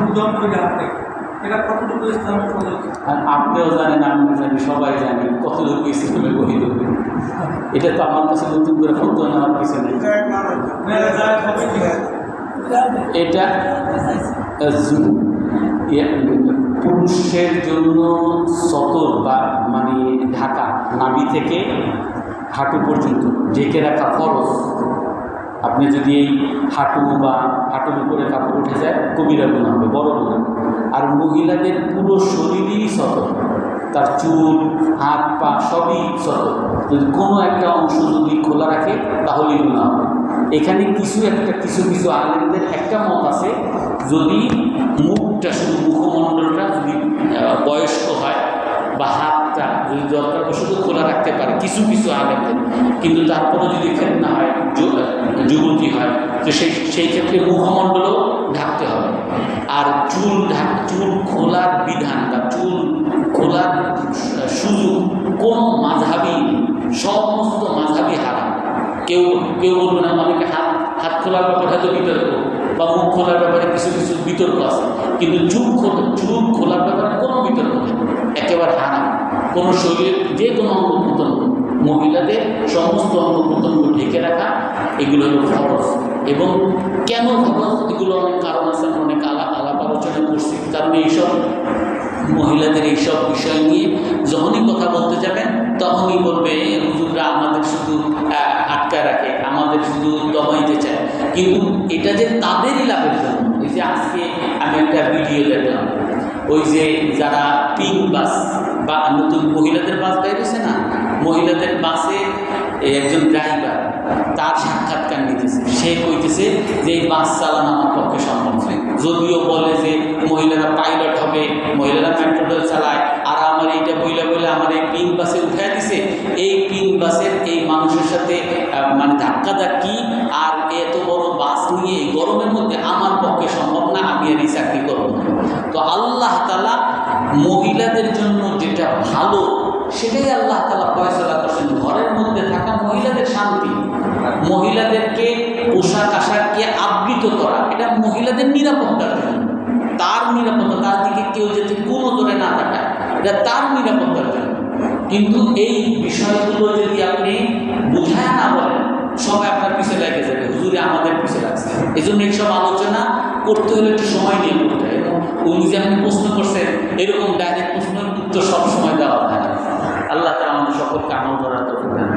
[SPEAKER 3] বুঝন করে আপনি এটা কতটুকু ইসলামের পদ্ধতি?
[SPEAKER 1] আর আপনিও জানেন, আমিও জানি, সবাই জানি কতটুকু ইসলামে বহিত। এটা তো আমার কাছে নতুন করে ফটো নেওয়ার কিছু নেই। এটা পুরুষের জন্য সতর বা মানে ঢাকা, নাভি থেকে হাঁটু পর্যন্ত ঢেকে রাখা ফরজ। আপনি যদি এই হাঁটু বা হাঁটুর উপরে কাপড় উঠে যায়, কবিরা গুনাহ হবে, বড় গুনাহ। আর মহিলাদের পুরো শরীরই সতর, তার চুল, হাত, পা সবই ছোট, যদি কোনো একটা অংশ যদি খোলা রাখে তাহলেই গুনাহ হবে। এখানে কিছু কিছু আলেমদের একটা মত আছে, যদি মুখটা শুধু মুখমণ্ডলটা যদি বয়স্ক হয় বা হাতটা যদি দরকার শুধু খোলা রাখতে পারে কিছু আলেমদের, কিন্তু তারপরে যদি ফেতনা হয়, যুবতী হয়, তো সেই ক্ষেত্রে মুখমণ্ডলও ঢাকতে হবে। আর চুল খোলার বিধান বা চুল খোলার সুযোগ কোন মাযহাবী, সমস্ত মাযহাবী হারাম। কেউ বলবে না, অনেকে হাত খোলার ব্যাপারে হয়তো বিতর্ক বা মুখ খোলার ব্যাপারে কিছু বিতর্ক আছে, কিন্তু চুল খোলার ব্যাপারে কোনো বিতর্ক নেই, একেবারে হারাম। কোনো শরীরের যে কোনো অঙ্গ প্রত্যঙ্গ, মহিলাদের সমস্ত অঙ্গ প্রত্যঙ্গ ঢেকে রাখা, এগুলো হলো ফরজ। এবং কেন ফরজ, এগুলো অনেক কারণ আছে, অনেক আলাপ আলোচনা করছি। কারণ এইসব মহিলাদের এইসব বিষয় নিয়ে যখনই কথা বলতে যাবেন তখনই বলবে হুজুররা আমাদের শুধু আটকায় রাখে, আমাদের শুধু দমাইতে চায়। কিন্তু এটা যে তাদেরই লাভের জন্য। এই যে আজকে আমি একটা ভিডিও দেখলাম, ওই যে যারা পিঙ্ক বাস বা নতুন মহিলাদের বাস বেরিয়েছে না, মহিলাদের বাসে একজন ড্রাইভার তার সাক্ষাৎকার নিতেছে। সে কইতেছে যে এই বাস চালানো আমার পক্ষে সম্ভব নয়, যদিও বলে যে মহিলারা পাইলট হবে, মহিলারা মেট্রো রেল চালায়, আর আমার এইটা বইলে আমার এই পিঙ্ক বাসে উঠাই দিছে। এই পিঙ্ক বাসের এই মানুষের সাথে মানে ধাক্কি, আর এত বড় বাস নিয়ে এই গরমের মধ্যে আমার পক্ষে সম্ভব না, আমি আর এই চাকরি করব না। তো আল্লাহ তাআলা মহিলাদের জন্য যেটা ভালো সেটাই আল্লাহ তাআলা ফয়সালা করছেন। ঘরের মধ্যে থাকা মহিলাদের শান্তি, মহিলাদেরকে পোশাক আশাককে আবৃত করা, এটা মহিলাদের নিরাপত্তার জন্য, তার নিরাপত্তা, তার দিকে কেউ যাতে কোনো ধরে না তাকায়, এটা তার নিরাপত্তার জন্য। কিন্তু এই বিষয়গুলো যদি আপনি বুঝায় না বলেন, সবাই আপনার পিছিয়ে লেগে যাবে, হুজুরে আমাদের পিছিয়ে লাগছে। এই জন্য এইসব আলোচনা করতে হলে একটু সময় নিয়ে করতে হয়। এবং উনি যে আপনি প্রশ্ন করছেন, এরকম ডাইরেক্ট প্রশ্নের উত্তর সবসময় দেওয়া হয় না। আল্লাহ তাআলা আমাদের সকলকে আমল করার তৌফিক দান